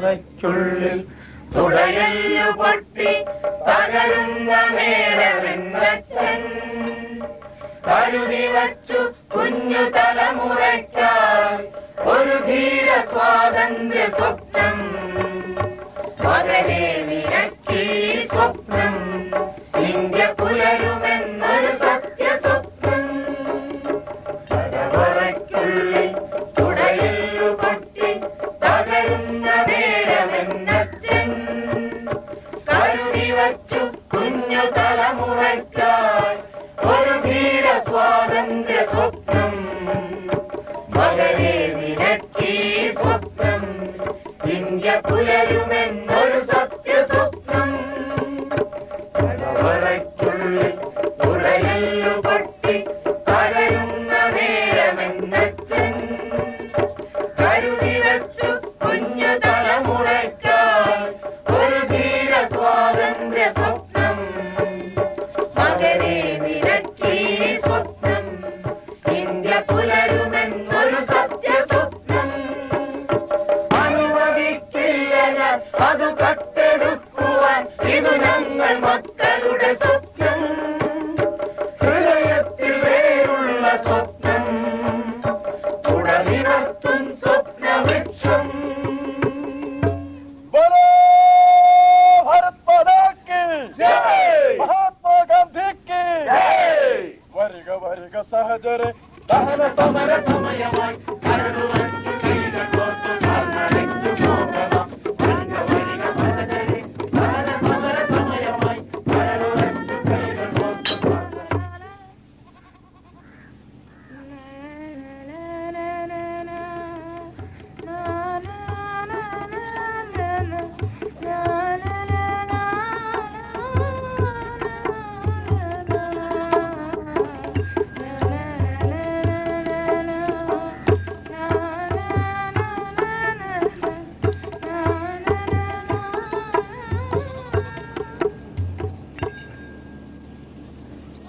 തലവറയ്ക്കുള്ളിൽ തുടയല്ലു പൊട്ടി തകരുന്ന നേരമെന്നച്ഛൻ കരുതി വച്ചു കുഞ്ഞു തലമുറയ്ക്കായി ഒരു ധീര സ്വാതന്ത്ര്യ സ്വപ്നം. മകനെ നിനക്കീ സ്വപ്നം ഇന്ത്യ പുലരുമെന്നൊരു സത്യസ്വപ്നം. തലവറയ്ക്കുള്ളിൽ തുടയല്ലു പൊട്ടി തകരുന്ന നേരമെന്നച്ഛൻ കരുതി വച്ചു കുഞ്ഞു തലമുറയ്ക്കായി ഒരു ധീര സ്വാതന്ത്ര്യ സ്വപ്നം. മകനെ നിനക്കീ സ്വപ്നം ഇന്ത്യ പുലരുമെന്നൊരു സത്യസ്വപ്നം. തലവറയ്ക്കുള്ളിൽ തുടയല്ലു പൊട്ടി തകരുന്ന നേരമെന്നച്ഛൻ കരുതി വച്ചു കുഞ്ഞു തലമുറയ്ക്കായി ഒരു ധീര സ്വാതന്ത്ര്യ സ്വപ്നം. മകനെ നിനക്കീ സ്വപ്നം ഇന്ത്യ പുലരുമെന്നൊരു സത്യസ്വപ്നം. അനുവദിക്കില്ല ഞാൻ അത് കട്ടെടുക്കുവാൻ, ഇത് ഞങ്ങൾ മക്കളുടെ സ്വപ്നം. ഹൃദയത്തിൽ വേരുള്ള സ്വപ്നം ഉടനിവർത്തും സ്വപ്നവൃക്ഷം. ഭാരത് മാതാക്ക് ജയ്, മഹാത്മാഗാന്ധിക്ക് ജയ്. വരിക വരിക സഹചരെ, ദഹന സമര സമയമായി കരടുവച്ചു കൈകൾ കോർത്തു കാൽനടയ്ക്കു പോകണം. വരിക വരിക സഹചരെ, ദഹന സമര സമയമായി കരടുവച്ചു കൈകൾ കോർത്തു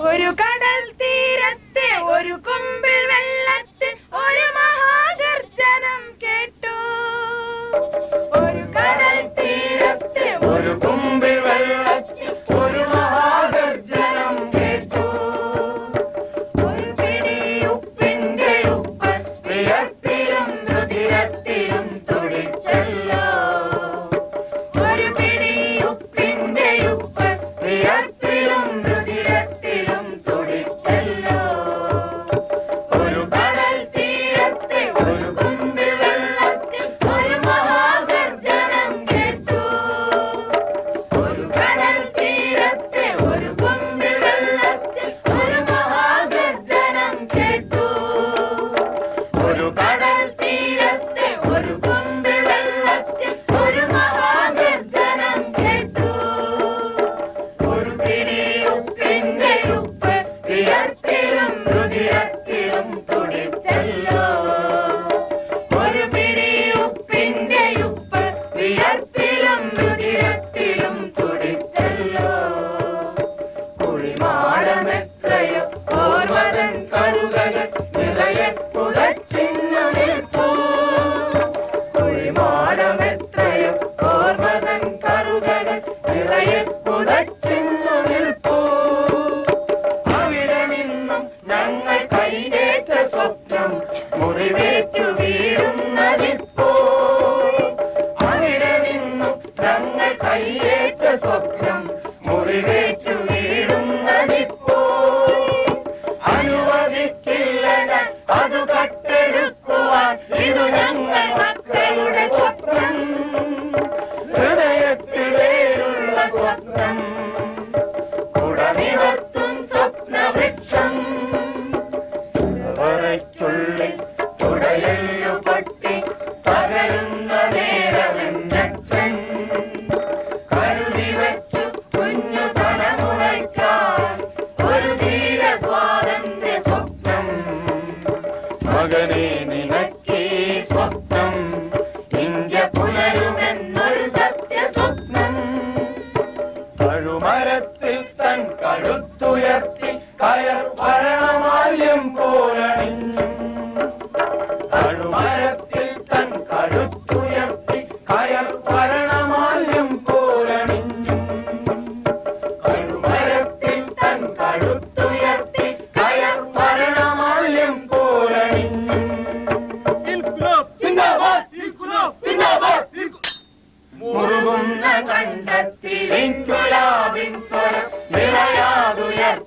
ഒരു കടൽ തീരത്തെ ഒരു കുമ്പിൾ വെള്ളത്തിൽ ഒരു മഹാഗർജനം കേട്ടു. ഒരു കടൽ തീരത്തെ ഒരു കുമ്പിൾ വെള്ളത്തിൽ ഒരു മഹാഗർജനം കേട്ടു. ഒരു പിടി ഉപ്പിന്റെ ഉപ്പ് വിയർപ്പിലും രുധിരത്തിലും തുടിച്ചല്ലോ. ഒരു പിടി ഉപ്പിന്റെ ഉപ്പ് വിയർപ്പിലും രുധിരത്തിലും തുടിച്ചല്ലോ. ഒരു കടൽ തീരത്തെ ഒരു കുമ്പിൾ വെള്ളത്തിൽ ഒരു മഹാഗർജനം കേട്ടു. ഒരു കടൽ തീരത്തെ ഒരു കുമ്പിൾ വെള്ളത്തിൽ ഒരു മഹാഗർജനം കേട്ടു. ഒരു കടൽ തീരത്തെ ഒരു കുമ്പിൾ വെള്ളത്തിൽ ഒരു മഹാഗർജനം കേട്ടു. ഒരു പിടി ഉപ്പിന്റെ ഉപ്പ് വിയർപ്പിലും രുധിരത്തിലും തുടിച്ചല്ലോ. ഒരു പിടി ഉപ്പിന്റെ ഉപ്പ് വിയർപ്പിലും രുധിരത്തിലും തുടിച്ചല്ലോ. കുഴിമാടമെത്രയോ ഓർവതൻ കറുകകൾ നിറയെ പുതച്ചിന്നു നിൽപ്പൂ. കുഴിമാടമെത്രയോ ഓർവതൻ കറുകകൾ നിറയെ പുതച്ചിന്നു നിൽപ്പൂ. അവിടെ നിന്നും ഞങ്ങൾ കൈയേറ്റ സ്വപ്നം മുറിവേറ്റു വീഴുന്നതിപ്പോ. അവിടെ നിന്നും ഞങ്ങൾ കൈയേറ്റ സ്വപ്നം മുറിവേറ്റു വീഴുന്നതിപ്പോ. അനുവദിക്കില്ല ഞാൻ അത് കട്ടെടുക്കുവാൻ, ഇത് ഞങ്ങൾ മക്കളുടെ സ്വപ്നം. ഹൃദയത്തിൽ വേരുള്ള സ്വപ്നം ഉടനിവർത്തും സ്വപ്നവൃക്ഷം. തലവറയ്ക്കുള്ളിൽ തുടയല്ലു പൊട്ടി തകരുന്ന നേരമെന്നച്ഛൻ കരുതി വച്ചു ഭരണമാല്യം പോലണിഞ്ഞു കഴുമരത്തിൽ തൻ കഴുത്തുയർത്തി കയർ ഭരണമാല്യം പോലണിഞ്ഞു മുറുകുന്ന കണ്ടത്തിൽ ഇൻകുലാബിൻ സ്വരം നിറയാതുയർത്തി